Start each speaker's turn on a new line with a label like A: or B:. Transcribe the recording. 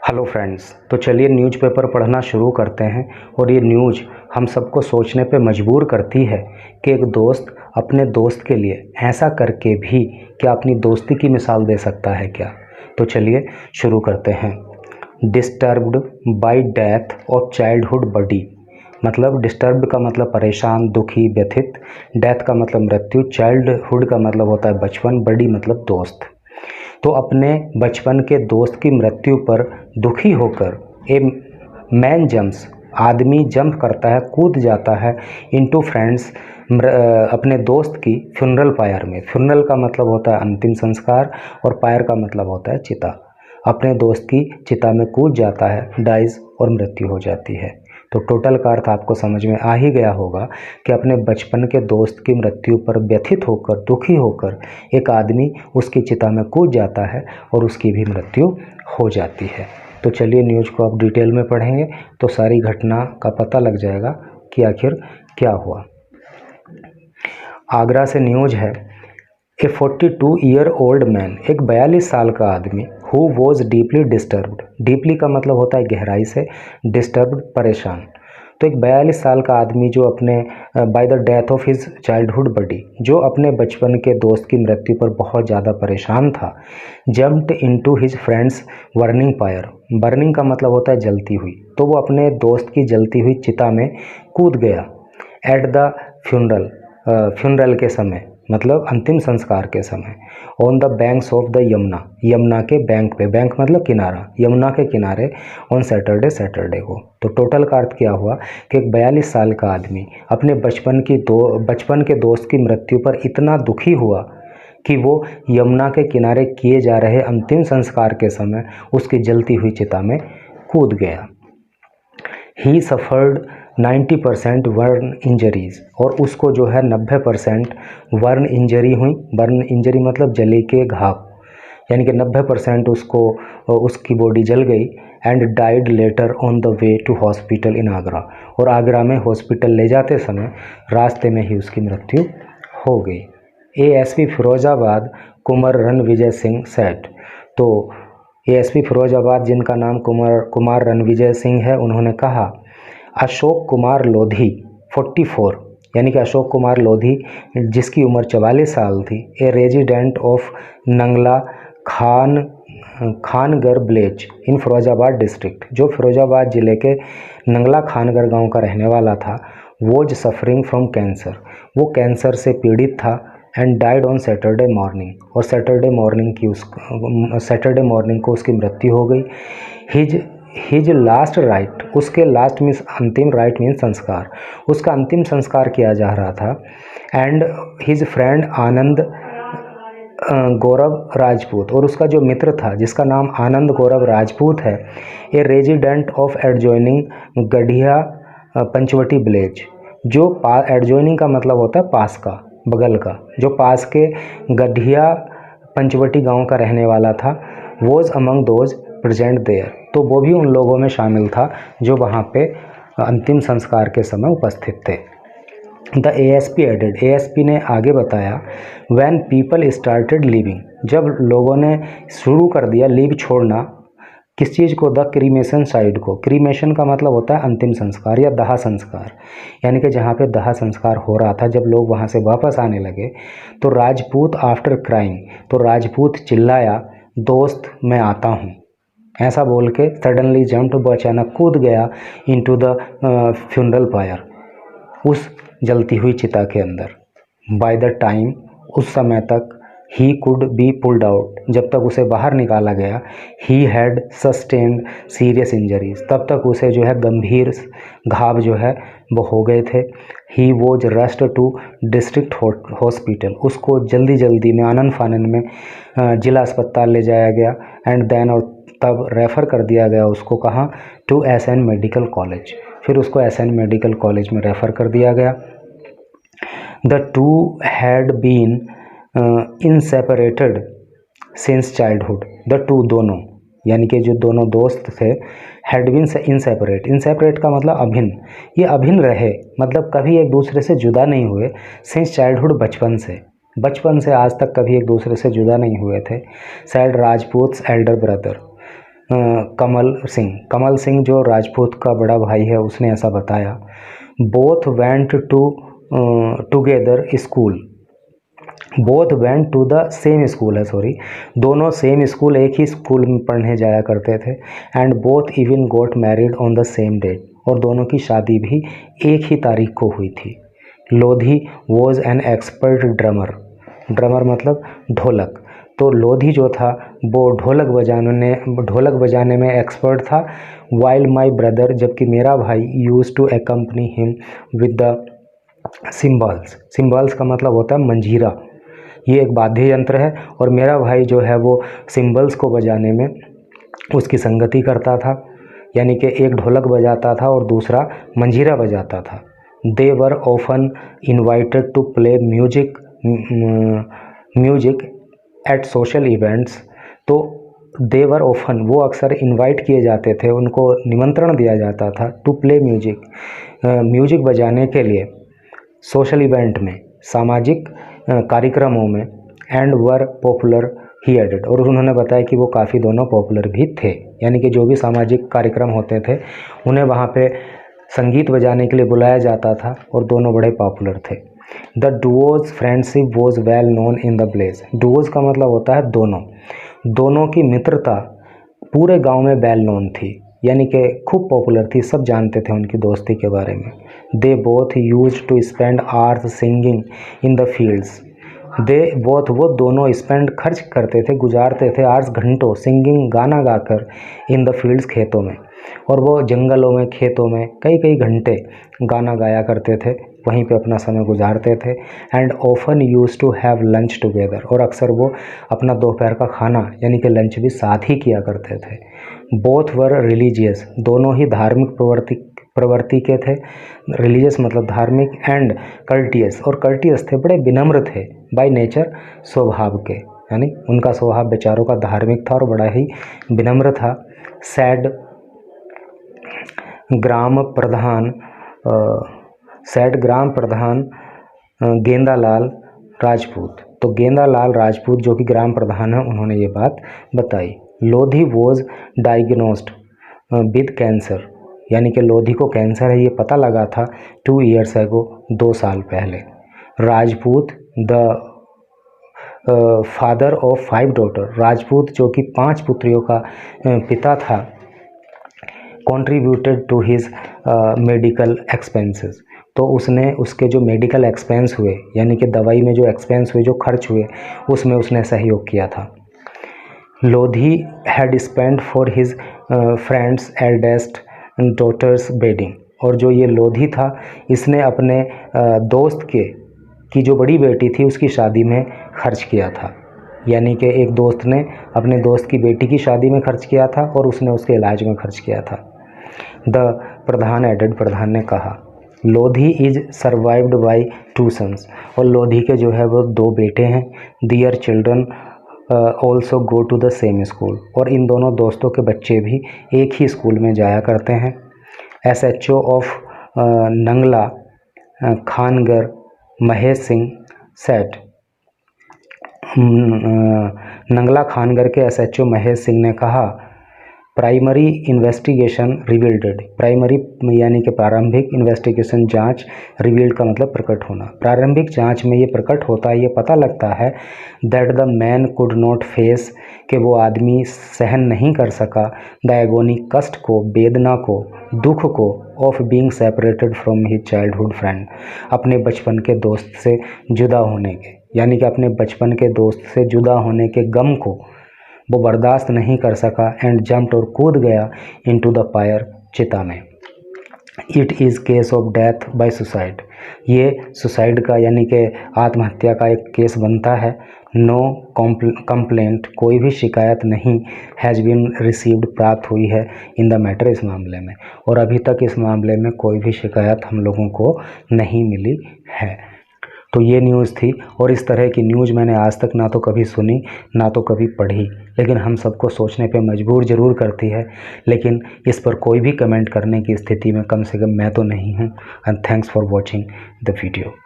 A: Hello friends, तो चलिए newspaper पढ़ना शुरू करते हैं। और ये न्यूज़ हम सबको सोचने पे मजबूर करती है कि एक दोस्त अपने दोस्त के लिए ऐसा करके भी क्या अपनी दोस्ती की मिसाल दे सकता है क्या। तो चलिए शुरू करते हैं। Disturbed by death of childhood buddy, मतलब डिस्टर्ब्ड का मतलब परेशान, दुखी, व्यथित। डेथ का मतलब मृत्यु, चाइल्डहुड का मतलब होता है बचपन, बडी मतलब दोस्त। तो अपने बचपन के दोस्त की मृत्यु पर दुखी होकर ए मैन जम्प्स, आदमी जंप करता है, कूद जाता है इनटू फ्रेंड्स, अपने दोस्त की फ्यूनरल पायर में। फ्यूनरल का मतलब होता है अंतिम संस्कार और पायर का मतलब होता है चिता। अपने दोस्त की चिता में कूद जाता है, डाइज, और मृत्यु हो जाती है। तो टोटल का अर्थ आपको समझ में आ ही गया होगा कि अपने बचपन के दोस्त की मृत्यु पर व्यथित होकर, दुखी होकर एक आदमी उसकी चिता में कूद जाता है और उसकी भी मृत्यु हो जाती है। तो चलिए न्यूज़ को आप डिटेल में पढ़ेंगे तो सारी घटना का पता लग जाएगा कि आखिर क्या हुआ। आगरा से न्यूज़ है। ए 42-year-old मैन, एक 42 साल का आदमी, who was deeply disturbed. Deeply का मतलब होता है गहराई से, डिस्टर्ब्ड परेशान। तो एक 42 साल का आदमी जो अपने by the death of his childhood buddy, जो अपने बचपन के दोस्त की मृत्यु पर बहुत ज़्यादा परेशान था, jumped into his friends burning fire. Burning का मतलब होता है जलती हुई, तो वो अपने दोस्त की जलती हुई चिता में कूद गया। एट द फ्यूनरल, फ्यूनरल के समय मतलब अंतिम संस्कार के समय। On the banks of the Yamuna, Yamuna के बैंक पे, बैंक मतलब किनारा, यमुना के किनारे। ऑन सैटरडे, सैटरडे को। तो टोटल का अर्थ क्या हुआ कि एक 42 साल का आदमी अपने बचपन के दोस्त की मृत्यु पर इतना दुखी हुआ कि वो यमुना के किनारे किए जा रहे अंतिम संस्कार के समय उसकी जलती हुई चिता में कूद गया। ही सफ़र्ड 90% वर्न इंजरीज, और उसको जो है 90% वर्न इंजरी हुई। बर्न इंजरी मतलब जले के घाव, यानी कि 90% उसको, उसकी बॉडी जल गई। And died later on the way to hospital in Agra, और आगरा में हॉस्पिटल ले जाते समय रास्ते में ही उसकी मृत्यु हो गई। एएसपी फिरोजाबाद कुंवर रणविजय सिंह सेठ, तो एएसपी फिरोजाबाद जिनका नाम कुमार रणविजय सिंह है, उन्होंने कहा अशोक कुमार लोधी 44, यानी कि अशोक कुमार लोधी जिसकी उम्र 44 साल थी, a resident of Nangla Khangar village in Firozabad district, जो फिरोजाबाद ज़िले के नंगला खानगर गांव का रहने वाला था, वॉज सफरिंग फ्रॉम कैंसर, वो कैंसर से पीड़ित था। And died on Saturday morning, और सैटरडे मॉर्निंग को उसकी मृत्यु हो गई। हिज लास्ट राइट, उसके लास्ट मीन्स अंतिम, राइट मीन्स संस्कार, उसका अंतिम संस्कार किया जा रहा था। एंड हिज फ्रेंड आनंद गौरव राजपूत, और उसका जो मित्र था जिसका नाम आनंद गौरव राजपूत है, ए रेजिडेंट ऑफ एडजॉइनिंग गढ़िया पंचवटी विलेज, जो एडजॉइनिंग का मतलब होता है पास का, बगल का, जो पास के गढ़िया पंचवटी गांव का रहने वाला था। Was among those present there, तो वो भी उन लोगों में शामिल था जो वहाँ पे अंतिम संस्कार के समय उपस्थित थे। द एएसपी एडेड, एएसपी ने आगे बताया, व्हेन पीपल स्टार्टेड लीविंग, जब लोगों ने शुरू कर दिया लीव छोड़ना, किस चीज़ को, द क्रीमेशन साइड को। क्रीमेशन का मतलब होता है अंतिम संस्कार या दाह संस्कार, यानी कि जहाँ पे दाह संस्कार हो रहा था, जब लोग वहाँ से वापस आने लगे तो राजपूत आफ्टर क्राइंग, तो राजपूत चिल्लाया, दोस्त मैं आता हूँ, ऐसा बोल के सडनली जम्प्ड, वो अचानक कूद गया इनटू द फ्यूनरल फायर, उस जलती हुई चिता के अंदर। बाय द टाइम, उस समय तक, he could be pulled out, जब तक उसे बाहर निकाला गया, he had sustained serious injuries, तब तक उसे जो है गंभीर घाव जो है वो हो गए थे। He was rushed to district hospital, उसको जल्दी जल्दी में, आनन फानन में जिला अस्पताल ले जाया गया। एंड देन, और तब रेफ़र कर दिया गया उसको कहाँ, टू एसएन मेडिकल कॉलेज, फिर उसको एसएन मेडिकल कॉलेज में रेफ़र कर दिया गया। The two had been inseparated since childhood, the two दोनों, यानी कि जो दोनों दोस्त थे, हैड बीन इनसेपरेट, इनसेपरेट का मतलब अभिन्न, ये अभिन्न रहे, मतलब कभी एक दूसरे से जुदा नहीं हुए। सिंस चाइल्डहुड, बचपन से आज तक कभी एक दूसरे से जुदा नहीं हुए थे। Said Rajput's elder brother, Kamal Singh जो राजपूत का बड़ा भाई है, उसने ऐसा बताया। Both went together school, both went to the same school है, सॉरी, दोनों सेम स्कूल, एक ही स्कूल में पढ़ने जाया करते थे। And both even got married on the same date, और दोनों की शादी भी एक ही तारीख को हुई थी। Lodhi was an expert drummer, drummer मतलब ढोलक, तो लोधी जो था वो ढोलक बजाने में एक्सपर्ट था। वाइल माई ब्रदर, जबकि मेरा भाई used to accompany him with the cymbals, cymbals का मतलब होता है मंजीरा, ये एक वाद्य यंत्र है, और मेरा भाई जो है वो सिम्बल्स को बजाने में उसकी संगति करता था, यानी कि एक ढोलक बजाता था और दूसरा मंजीरा बजाता था। They were often invited to play music at social events, तो दे वर ऑफन, वो अक्सर इनवाइट किए जाते थे, उनको निमंत्रण दिया जाता था टू प्ले म्यूजिक बजाने के लिए सोशल इवेंट में, सामाजिक कार्यक्रमों में। And were popular he added, और उन्होंने बताया कि वो काफ़ी दोनों पॉपुलर भी थे, यानी कि जो भी सामाजिक कार्यक्रम होते थे उन्हें वहाँ पे संगीत बजाने के लिए बुलाया जाता था, और दोनों बड़े पॉपुलर थे। The Duos friendship was well known in the place, Duos का मतलब होता है दोनों की मित्रता पूरे गांव में वेल नोन थी, यानी कि खूब पॉपुलर थी, सब जानते थे उनकी दोस्ती के बारे में। They both used to spend hours singing in the fields, वो दोनों खर्च करते थे, गुजारते थे आवर्स, घंटों, सिंगिंग, गाना गाकर, इन द फील्ड्स, खेतों में, और वो जंगलों में, खेतों में कई घंटे गाना गाया करते थे, वहीं पे अपना समय गुजारते थे। And often use to have lunch together, और अक्सर वो अपना दोपहर का खाना यानी कि लंच भी साथ ही किया करते थे। बोथ वर रिलीजियस, दोनों ही धार्मिक प्रवृत्ति के थे, रिलीजियस मतलब धार्मिक, एंड कर्टियस, और कर्टियस थे, बड़े विनम्र थे, बाय नेचर, स्वभाव के, यानी उनका स्वभाव बेचारों का धार्मिक था और बड़ा ही विनम्र था। सैड ग्राम प्रधान गेंदालाल राजपूत, तो गेंदालाल राजपूत जो कि ग्राम प्रधान है, उन्होंने ये बात बताई। Lodhi was diagnosed with cancer, यानी कि लोधी को कैंसर है, ये पता लगा था 2 years ago, 2 साल पहले। Rajput the father of 5 daughters, Rajput जो कि 5 पुत्रियों का पिता था, contributed to his medical expenses, तो उसने उसके जो मेडिकल एक्सपेंस हुए, यानी कि दवाई में जो एक्सपेंस हुए, जो खर्च हुए, उसमें उसने सहयोग किया था। Lodhi had spend for his friend's eldest daughter's wedding, और जो ये लोधी था, इसने अपने दोस्त की जो बड़ी बेटी थी उसकी शादी में खर्च किया था, यानी कि एक दोस्त ने अपने दोस्त की बेटी की शादी में खर्च किया था और उसने उसके इलाज में खर्च किया था। द प्रधान एडेड, प्रधान ने कहा। Lodhi is survived by 2 sons, और लोधी के जो है वो 2 बेटे हैं। Their children also go to the same school, और इन दोनों दोस्तों के बच्चे भी एक ही स्कूल में जाया करते हैं। SHO of Nangla Khangar Mahesh Singh said, Nangla Khangar के SHO महेश सिंह ने कहा, प्राइमरी इन्वेस्टिगेशन रिवील्ड, प्राइमरी यानी कि प्रारंभिक, इन्वेस्टिगेशन जांच, रिवील्ड का मतलब प्रकट होना, प्रारंभिक जांच में ये प्रकट होता है, ये पता लगता है, that the man could not face, कि वो आदमी सहन नहीं कर सका, द एगोनी, कष्ट को, वेदना को, दुख को, of being separated from his childhood friend, अपने बचपन के दोस्त से जुदा होने के, यानी कि अपने बचपन के दोस्त से जुदा होने के गम को वो बर्दाश्त नहीं कर सका। एंड जम्प्ड, और कूद गया, इनटू द फायर, चिता में। It is case of death by suicide, ये सुसाइड का यानी कि आत्महत्या का एक केस बनता है। नो कंप्लेंट, कोई भी शिकायत नहीं, हैज़ बीन रिसीव्ड, प्राप्त हुई है, इन द मैटर, इस मामले में, और अभी तक इस मामले में कोई भी शिकायत हम लोगों को नहीं मिली है। तो ये न्यूज़ थी, और इस तरह की न्यूज़ मैंने आज तक ना तो कभी सुनी ना तो कभी पढ़ी, लेकिन हम सबको सोचने पे मजबूर ज़रूर करती है। लेकिन इस पर कोई भी कमेंट करने की स्थिति में कम से कम मैं तो नहीं हूँ। And thanks for watching the video.